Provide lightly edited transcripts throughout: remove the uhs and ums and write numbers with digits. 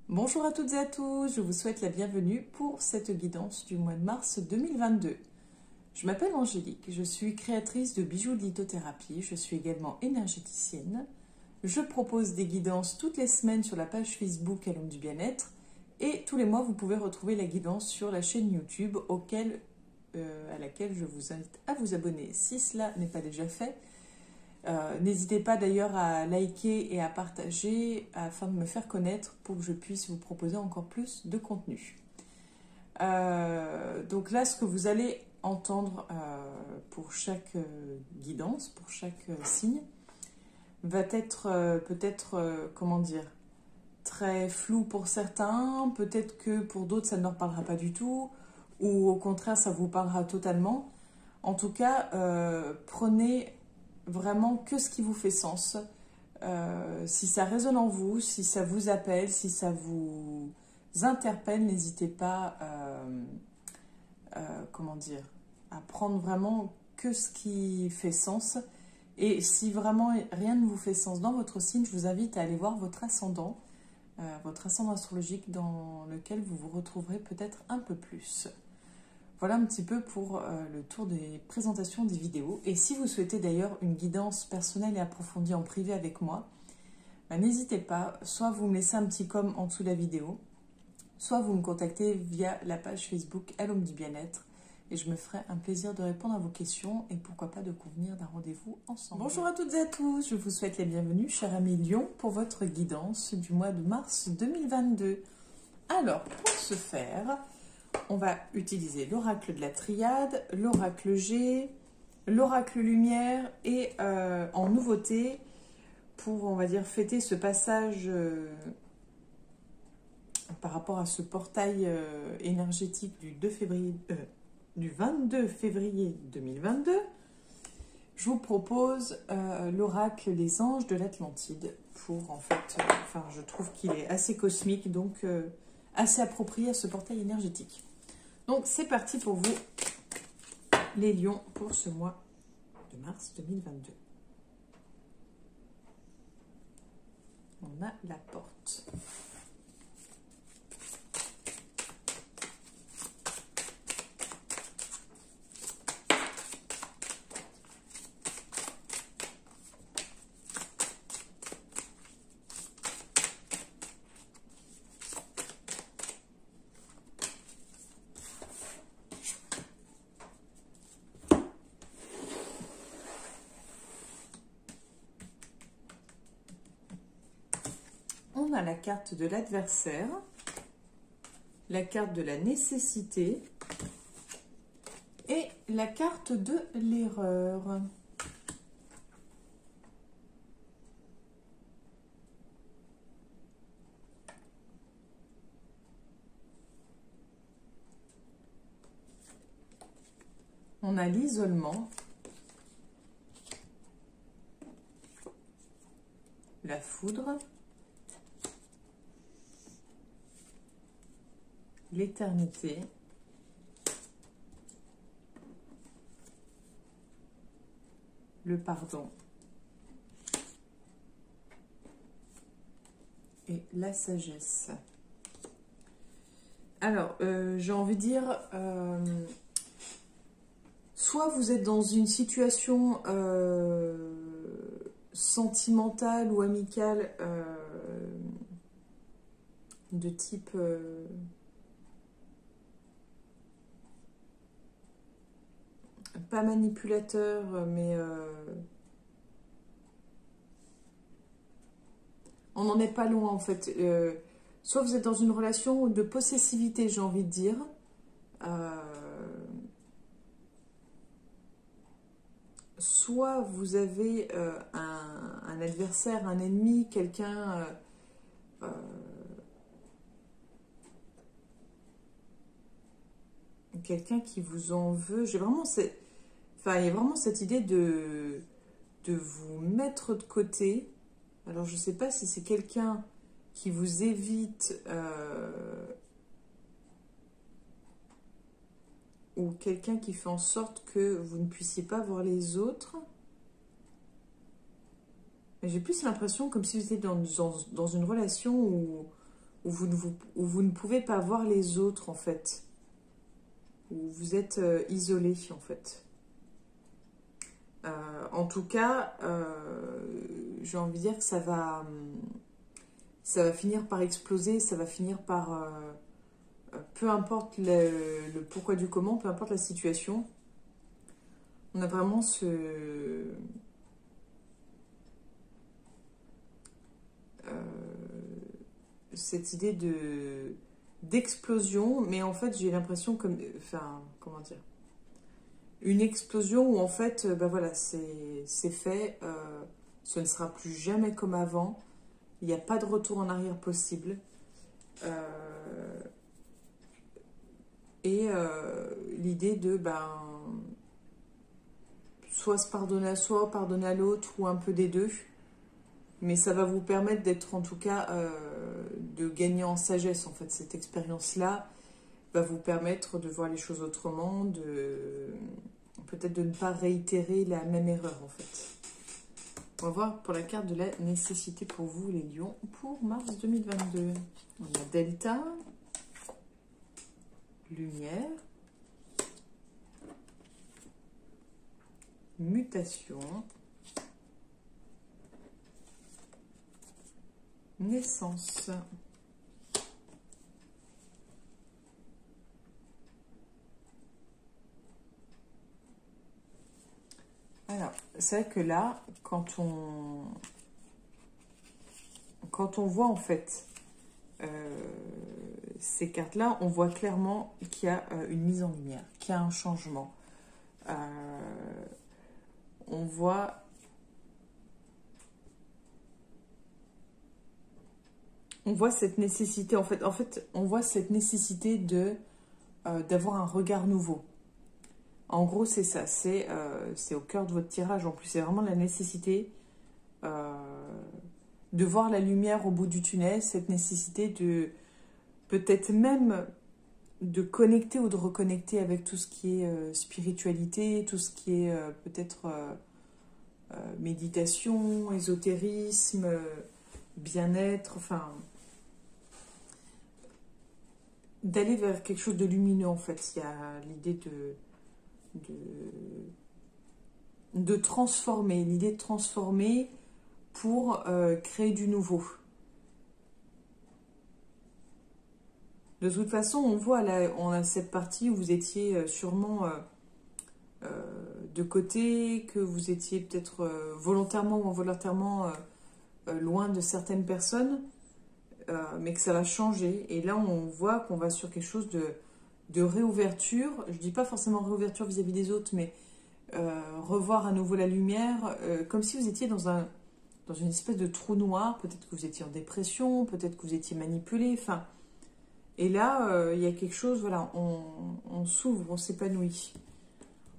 Bonjour à toutes et à tous, je vous souhaite la bienvenue pour cette guidance du mois de mars 2022. Je m'appelle Angélique, je suis créatrice de bijoux de lithothérapie, je suis également énergéticienne. Je propose des guidances toutes les semaines sur la page Facebook à l'homme du bien-être et tous les mois vous pouvez retrouver la guidance sur la chaîne YouTube à laquelle je vous invite à vous abonner si cela n'est pas déjà fait. N'hésitez pas d'ailleurs à liker et à partager afin de me faire connaître pour que je puisse vous proposer encore plus de contenu. Donc là, ce que vous allez entendre pour chaque guidance, pour chaque signe, va être peut-être, comment dire, très flou pour certains, peut-être que pour d'autres ça ne leur parlera pas du tout, ou au contraire ça vous parlera totalement. En tout cas, prenez vraiment que ce qui vous fait sens. Si ça résonne en vous, si ça vous appelle, si ça vous interpelle, n'hésitez pas comment dire, à prendre vraiment que ce qui fait sens. Et si vraiment rien ne vous fait sens dans votre signe, je vous invite à aller voir votre ascendant astrologique dans lequel vous vous retrouverez peut-être un peu plus. Voilà un petit peu pour le tour des présentations des vidéos. Et si vous souhaitez d'ailleurs une guidance personnelle et approfondie en privé avec moi, n'hésitez pas, soit vous me laissez un petit com en dessous de la vidéo, soit vous me contactez via la page Facebook à l'homme du bien-être et je me ferai un plaisir de répondre à vos questions et pourquoi pas de convenir d'un rendez-vous ensemble. Bonjour à toutes et à tous, je vous souhaite la bienvenue, cher ami Lion, pour votre guidance du mois de mars 2022. Alors, pour ce faire, on va utiliser l'oracle de la triade, l'oracle G, l'oracle lumière et en nouveauté, pour, on va dire, fêter ce passage par rapport à ce portail énergétique du 22 février 2022, je vous propose l'oracle Les Anges de l'Atlantide pour, en fait, je trouve qu'il est assez cosmique, donc assez approprié à ce portail énergétique. Donc, c'est parti pour vous, les lions, pour ce mois de mars 2022. On a la porte. On a la carte de l'adversaire, la carte de la nécessité et la carte de l'erreur. On a l'isolement, la foudre, l'éternité, le pardon et la sagesse. Alors, j'ai envie de dire, soit vous êtes dans une situation sentimentale ou amicale de type pas manipulateur, mais on n'en est pas loin en fait. Soit vous êtes dans une relation de possessivité, j'ai envie de dire. Soit vous avez un adversaire, un ennemi, quelqu'un qui vous en veut. J'ai vraiment il y a vraiment cette idée de vous mettre de côté. Alors, je ne sais pas si c'est quelqu'un qui vous évite ou quelqu'un qui fait en sorte que vous ne puissiez pas voir les autres. Mais j'ai plus l'impression comme si vous étiez dans une relation où où vous ne pouvez pas voir les autres, en fait. Où vous êtes isolé, en fait. En tout cas, j'ai envie de dire que ça va finir par exploser, ça va finir par... peu importe le pourquoi du comment, peu importe la situation, on a vraiment cette idée d'explosion, mais en fait j'ai l'impression comme... Enfin, comment dire, une explosion où en fait, ben voilà, c'est fait, ce ne sera plus jamais comme avant, il n'y a pas de retour en arrière possible. Et l'idée de soit se pardonner à soi, pardonner à l'autre, ou un peu des deux. Mais ça va vous permettre d'être en tout cas, de gagner en sagesse en fait. Cette expérience-là va vous permettre de voir les choses autrement, peut-être de ne pas réitérer la même erreur en fait. On va voir pour la carte de la nécessité pour vous les lions pour mars 2022. On a Delta, lumière, mutation, naissance. Alors, c'est vrai que là, quand on voit en fait ces cartes-là, on voit clairement qu'il y a une mise en lumière, qu'il y a un changement. On voit cette nécessité, en fait, on voit cette nécessité d'avoir un regard nouveau. En gros, c'est ça, c'est au cœur de votre tirage. En plus, c'est vraiment la nécessité de voir la lumière au bout du tunnel, cette nécessité de peut-être même de connecter ou de reconnecter avec tout ce qui est spiritualité, tout ce qui est peut-être méditation, ésotérisme, bien-être, enfin, d'aller vers quelque chose de lumineux en fait. Il y a l'idée de transformer, l'idée de transformer pour créer du nouveau. De toute façon, on voit là, on a cette partie où vous étiez sûrement de côté, que vous étiez peut-être volontairement ou involontairement loin de certaines personnes, mais que ça va changer. Et là, on voit qu'on va sur quelque chose de réouverture. Je dis pas forcément réouverture vis-à-vis des autres, mais revoir à nouveau la lumière, comme si vous étiez dans une espèce de trou noir. Peut-être que vous étiez en dépression, peut-être que vous étiez manipulé, enfin... Et là, il y a quelque chose, voilà, on s'ouvre, on s'épanouit.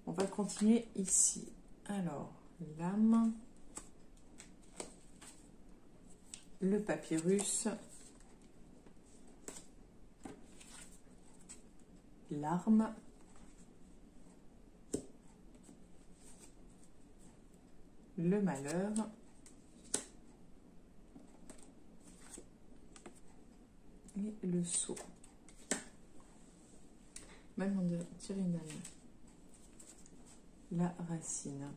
On va continuer ici. Alors, l'âme, le papyrus, l'arme, le malheur, et le sceau. Même on dirait tirer une âme. La racine.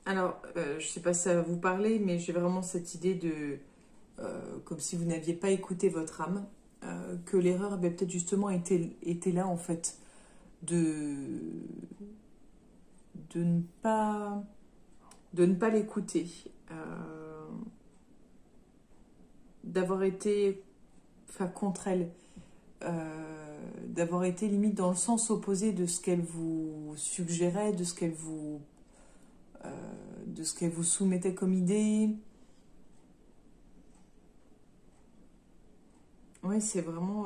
Alors, je ne sais pas si ça va vous parler, mais j'ai vraiment cette idée de... comme si vous n'aviez pas écouté votre âme, que l'erreur avait peut-être justement été là, en fait, de ne pas l'écouter, d'avoir été contre elle, d'avoir été limite dans le sens opposé de ce qu'elle vous suggérait, de ce qu'elle vous soumettait comme idée. Oui, c'est vraiment...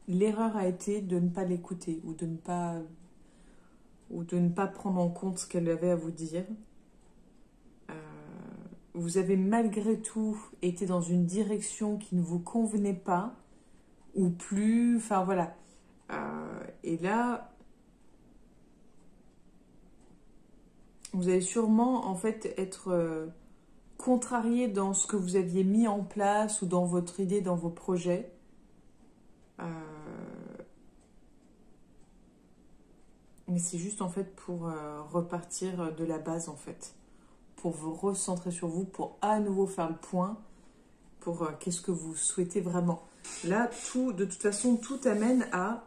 l'erreur a été de ne pas l'écouter ou de ne pas prendre en compte ce qu'elle avait à vous dire. vous avez malgré tout été dans une direction qui ne vous convenait pas, ou plus, enfin voilà. Et là, vous allez sûrement en fait être contrarié dans ce que vous aviez mis en place ou dans votre idée, dans vos projets. Mais c'est juste en fait pour repartir de la base en fait. Pour vous recentrer sur vous, pour à nouveau faire le point, pour qu'est-ce que vous souhaitez vraiment. Là, tout, de toute façon, tout amène à...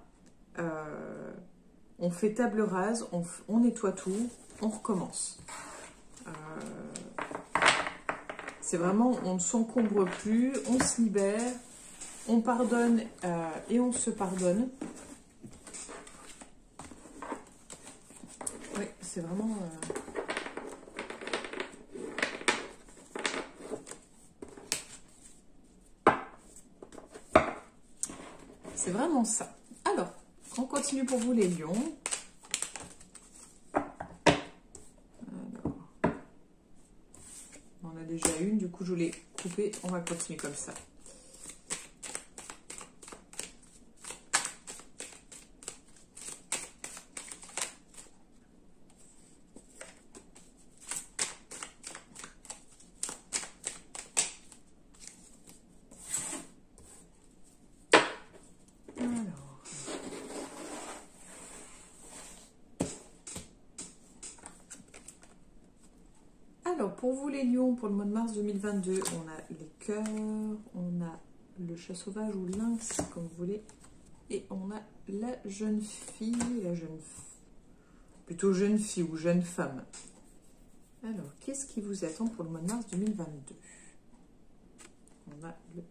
on fait table rase, on nettoie tout, on recommence. C'est vraiment, on ne s'encombre plus, on se libère, on pardonne et on se pardonne. Oui, c'est vraiment... c'est vraiment ça. Alors, on continue pour vous les lions. Alors, on a déjà une, du coup je l'ai coupée, on va continuer comme ça. Alors, pour vous les lions, pour le mois de mars 2022, on a les cœurs, on a le chat sauvage ou lynx, comme vous voulez, et on a la jeune fille, plutôt jeune fille ou jeune femme. Alors, qu'est-ce qui vous attend pour le mois de mars 2022? On a le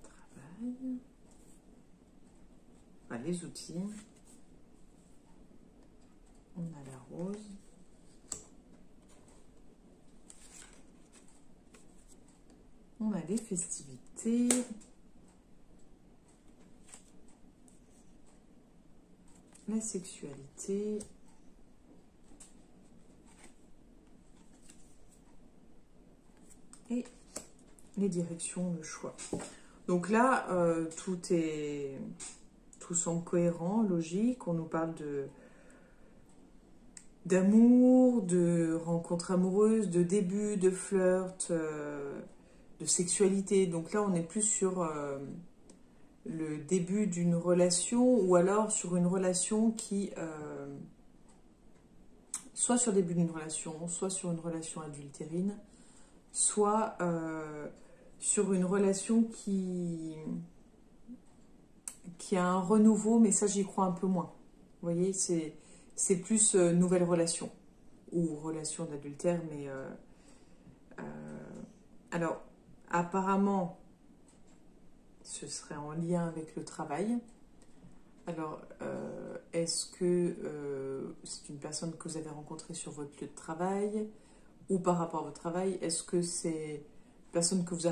travail, enfin, les outils, on a la rose, on a les festivités, la sexualité, et les directions, le choix. Donc là, tout semble cohérent, logique. On nous parle d'amour, de rencontres amoureuses, de début, de flirt, de sexualité. Donc là, on est plus sur le début d'une relation ou alors sur une relation qui... soit sur le début d'une relation, soit sur une relation adultérine, soit sur une relation qui a un renouveau, mais ça j'y crois un peu moins. Vous voyez, c'est plus nouvelle relation, ou relation d'adultère, mais... alors, apparemment, ce serait en lien avec le travail. Alors, est-ce que c'est une personne que vous avez rencontrée sur votre lieu de travail ou par rapport à votre travail? Est-ce que c'est une personne que vous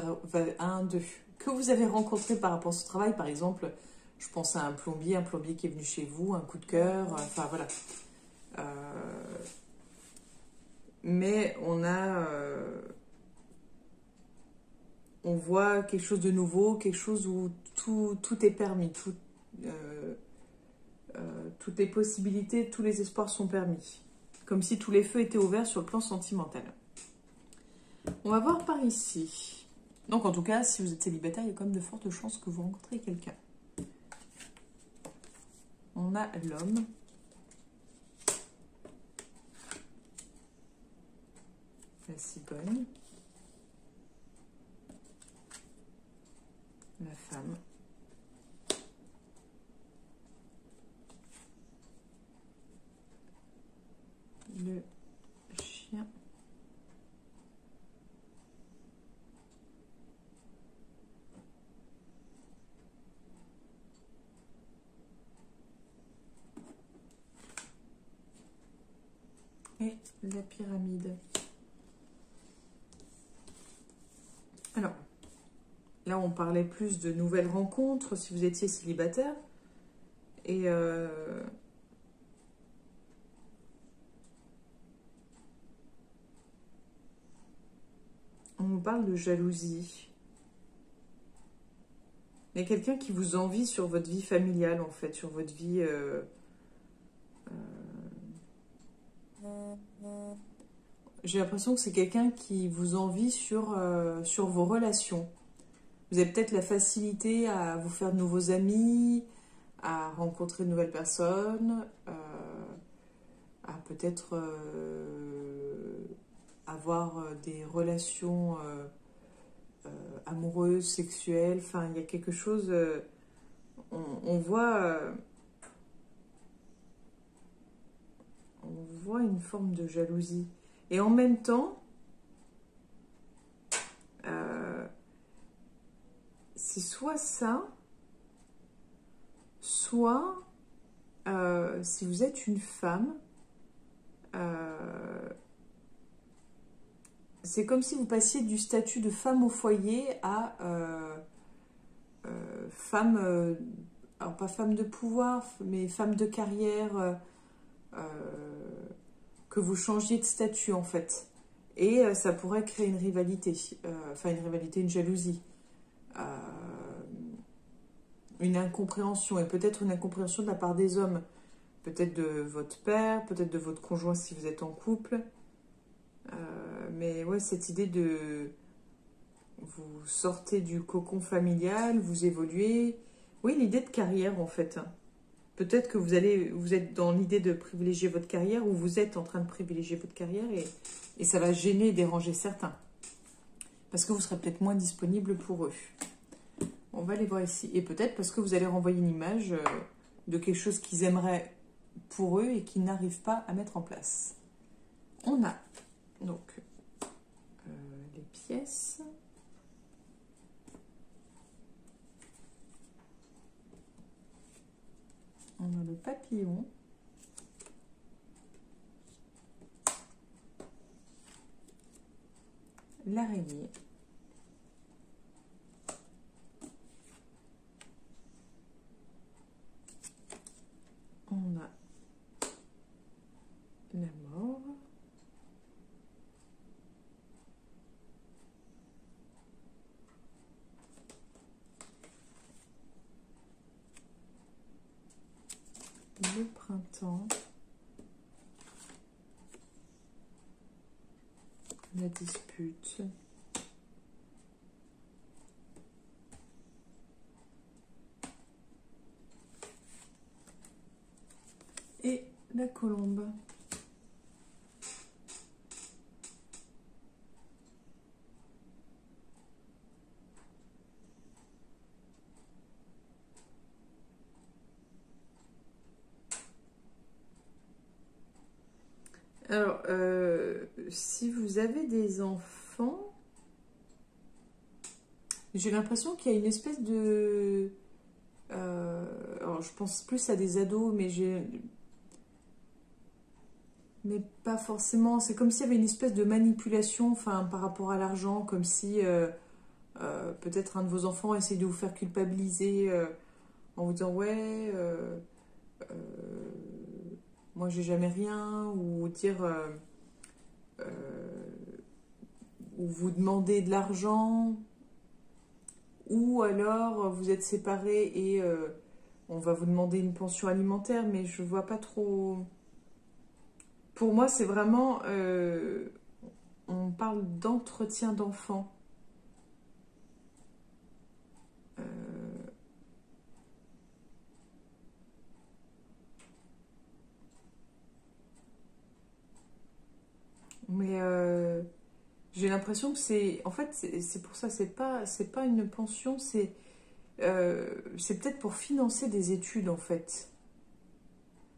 avez rencontrée par rapport à ce travail? Par exemple, je pense à un plombier qui est venu chez vous, un coup de cœur, enfin voilà. Mais on voit quelque chose de nouveau, quelque chose où tout est permis, toutes les possibilités, tous les espoirs sont permis. Comme si tous les feux étaient ouverts sur le plan sentimental. On va voir par ici. Donc en tout cas, si vous êtes célibataire, il y a quand même de fortes chances que vous rencontrez quelqu'un. On a l'homme. La cigogne. La femme. Le chien. Et la pyramide. Alors, là on parlait plus de nouvelles rencontres si vous étiez célibataire. Et parle de jalousie. Il y a quelqu'un qui vous envie sur votre vie familiale, en fait, sur votre vie... J'ai l'impression que c'est quelqu'un qui vous envie sur vos relations. Vous avez peut-être la facilité à vous faire de nouveaux amis, à rencontrer de nouvelles personnes, à peut-être avoir des relations amoureuses, sexuelles. Enfin, il y a quelque chose... on voit une forme de jalousie. Et en même temps, c'est soit ça, soit si vous êtes une femme, c'est comme si vous passiez du statut de femme au foyer à femme, alors pas femme de pouvoir, mais femme de carrière, que vous changiez de statut en fait. Et ça pourrait créer une rivalité, enfin une rivalité, une jalousie, une incompréhension, et peut-être une incompréhension de la part des hommes, peut-être de votre père, peut-être de votre conjoint si vous êtes en couple. Mais ouais, cette idée de vous sortez du cocon familial, vous évoluez. Oui, l'idée de carrière en fait. Peut-être que vous êtes dans l'idée de privilégier votre carrière, ou vous êtes en train de privilégier votre carrière, et ça va gêner et déranger certains. Parce que vous serez peut-être moins disponible pour eux. On va les voir ici. Et peut-être parce que vous allez renvoyer une image de quelque chose qu'ils aimeraient pour eux et qu'ils n'arrivent pas à mettre en place. On a donc les pièces. On a le papillon. L'araignée. On a la mort. Le printemps. La dispute. Et la colombe. Alors, si vous avez des enfants, j'ai l'impression qu'il y a une espèce de... alors, je pense plus à des ados, mais pas forcément. C'est comme s'il y avait une espèce de manipulation, enfin, par rapport à l'argent, comme si peut-être un de vos enfants essaie de vous faire culpabiliser en vous disant ouais, moi j'ai jamais rien, ou dire ou vous demander de l'argent, ou alors vous êtes séparés et on va vous demander une pension alimentaire, mais je vois pas trop. Pour moi, c'est vraiment on parle d'entretien d'enfants. Mais j'ai l'impression que c'est... En fait, c'est pour ça, c'est pas une pension, c'est peut-être pour financer des études, en fait.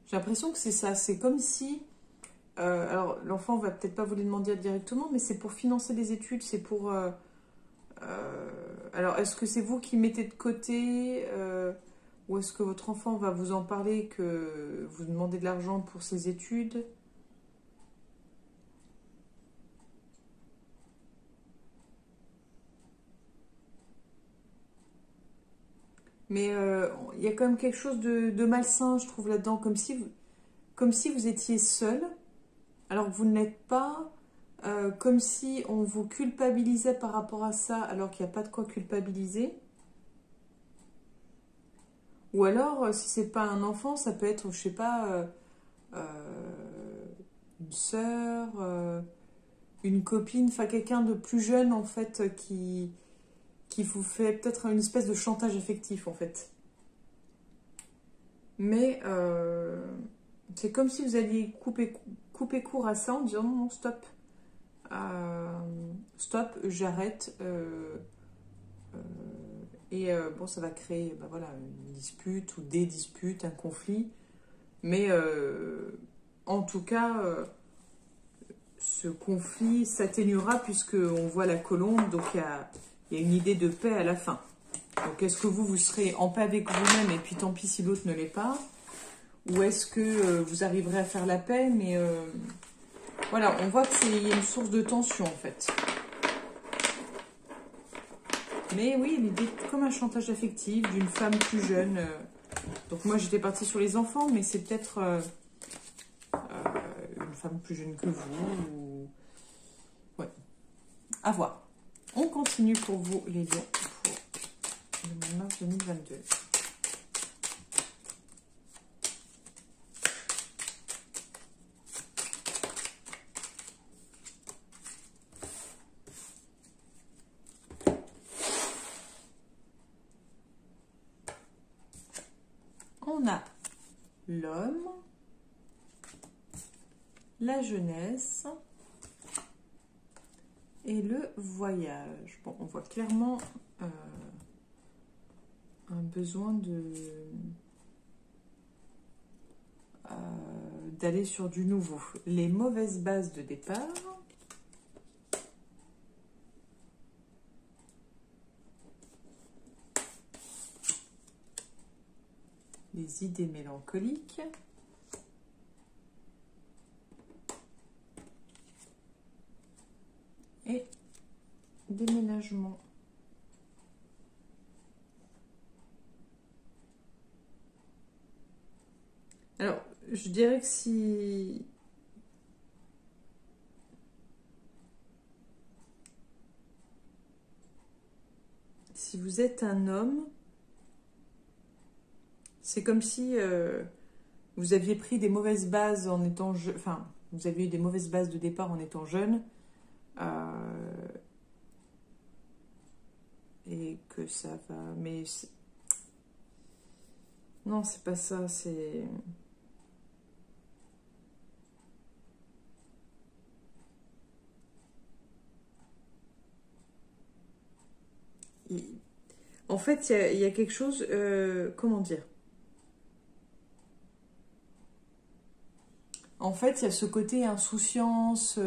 J'ai l'impression que c'est ça. C'est comme si... alors, l'enfant va peut-être pas vous le demander directement, mais c'est pour financer des études, c'est pour... alors, est-ce que c'est vous qui mettez de côté ou est-ce que votre enfant va vous en parler, que vous demandez de l'argent pour ses études? Mais il y a quand même quelque chose de malsain, je trouve, là-dedans, comme si vous étiez seul, alors que vous ne l'êtes pas. comme si on vous culpabilisait par rapport à ça, alors qu'il n'y a pas de quoi culpabiliser. Ou alors, si c'est pas un enfant, ça peut être, je sais pas, une sœur, une copine, enfin quelqu'un de plus jeune en fait qui vous fait peut-être une espèce de chantage affectif en fait. Mais c'est comme si vous alliez couper court à ça en disant non, non, stop. Stop, j'arrête. Bon, ça va créer ben voilà, une dispute ou des disputes, un conflit. Mais en tout cas, ce conflit s'atténuera puisqu'on voit la colombe, donc il y a une idée de paix à la fin. Donc est-ce que vous serez en paix avec vous-même et puis tant pis si l'autre ne l'est pas? Ou est-ce que vous arriverez à faire la paix? Mais voilà, on voit qu'il y a une source de tension en fait. Mais oui, l'idée comme un chantage affectif d'une femme plus jeune. Donc moi j'étais partie sur les enfants, mais c'est peut-être une femme plus jeune que vous. Ou... ouais, à voir. On continue pour vous les lions pour le mois de mars 2022. On a l'homme, la jeunesse et le voyage. Bon, on voit clairement un besoin d'aller sur du nouveau. Les mauvaises bases de départ. Les idées mélancoliques. Et déménagement. Alors, je dirais que si vous êtes un homme, c'est comme si vous aviez pris des mauvaises bases en étant jeune, enfin, vous aviez eu des mauvaises bases de départ en étant jeune, et que ça va... Mais non, c'est pas ça, c'est... En fait, il y a quelque chose... comment dire? En fait, il y a ce côté insouciance,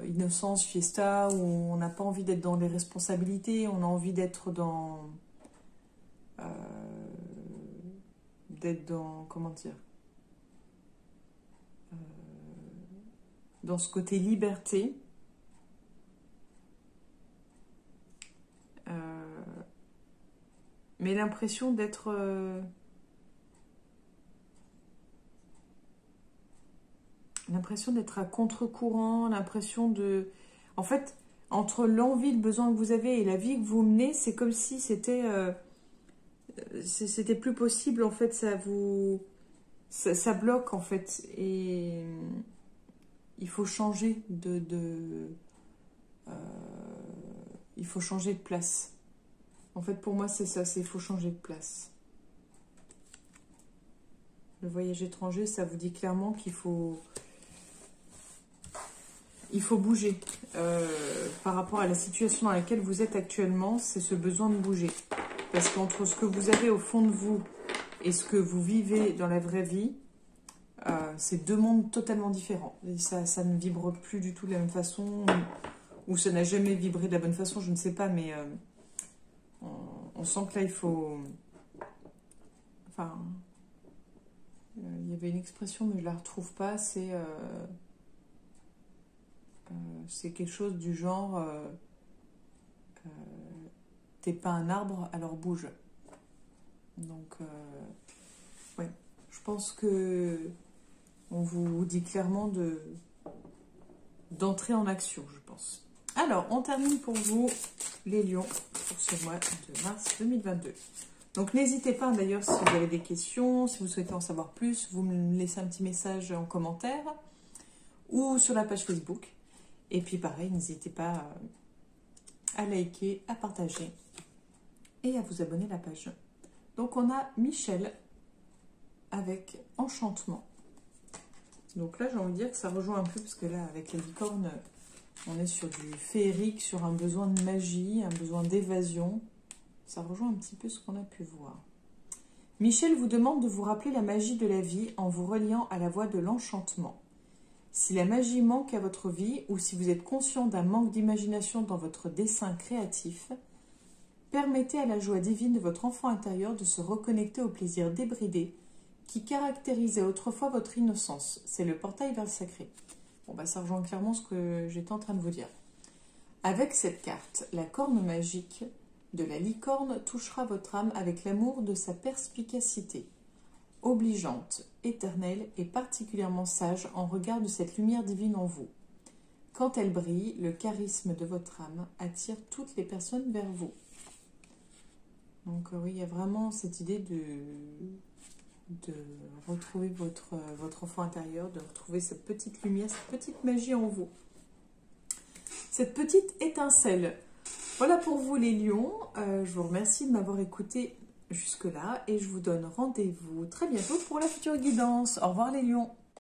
innocence, fiesta, où on n'a pas envie d'être dans les responsabilités, on a envie d'être dans... comment dire? Dans ce côté liberté. Mais l'impression d'être... l'impression d'être à contre-courant, l'impression de... En fait, entre l'envie, le besoin que vous avez et la vie que vous menez, c'est comme si c'était plus possible, en fait, ça vous... Ça bloque, en fait, et il faut changer il faut changer de place. En fait, pour moi, c'est ça, c'est il faut changer de place. Le voyage étranger, ça vous dit clairement qu'il faut... Il faut bouger. Par rapport à la situation dans laquelle vous êtes actuellement, c'est ce besoin de bouger. Parce qu'entre ce que vous avez au fond de vous et ce que vous vivez dans la vraie vie, c'est deux mondes totalement différents. Et ça ne vibre plus du tout de la même façon, ou ça n'a jamais vibré de la bonne façon, je ne sais pas, mais on sent que là, il faut... Enfin, il y avait une expression, mais je ne la retrouve pas, c'est quelque chose du genre t'es pas un arbre, alors bouge. Donc, ouais, je pense que on vous dit clairement d'entrer en action, je pense. Alors, on termine pour vous, les lions, pour ce mois de mars 2022. Donc, n'hésitez pas, d'ailleurs, si vous avez des questions, si vous souhaitez en savoir plus, vous me laissez un petit message en commentaire ou sur la page Facebook. Et puis, pareil, n'hésitez pas à liker, à partager et à vous abonner à la page. Donc, on a Michel avec Enchantement. Donc là, j'ai envie de dire que ça rejoint un peu, parce que là, avec les licornes, on est sur du féerique, sur un besoin de magie, un besoin d'évasion. Ça rejoint un petit peu ce qu'on a pu voir. Michel vous demande de vous rappeler la magie de la vie en vous reliant à la voie de l'enchantement. Si la magie manque à votre vie ou si vous êtes conscient d'un manque d'imagination dans votre dessin créatif, permettez à la joie divine de votre enfant intérieur de se reconnecter au plaisir débridé qui caractérisait autrefois votre innocence. C'est le portail vers le sacré. Bon, bah, ça rejoint clairement ce que j'étais en train de vous dire. Avec cette carte, la corne magique de la licorne touchera votre âme avec l'amour de sa perspicacité, obligeante, éternelle et particulièrement sage en regard de cette lumière divine en vous. Quand elle brille, le charisme de votre âme attire toutes les personnes vers vous. Donc oui, il y a vraiment cette idée de retrouver votre enfant intérieur, de retrouver cette petite lumière, cette petite magie en vous. Cette petite étincelle. Voilà pour vous les lions. Je vous remercie de m'avoir écouté jusque-là et je vous donne rendez-vous très bientôt pour la future guidance. Au revoir les lions.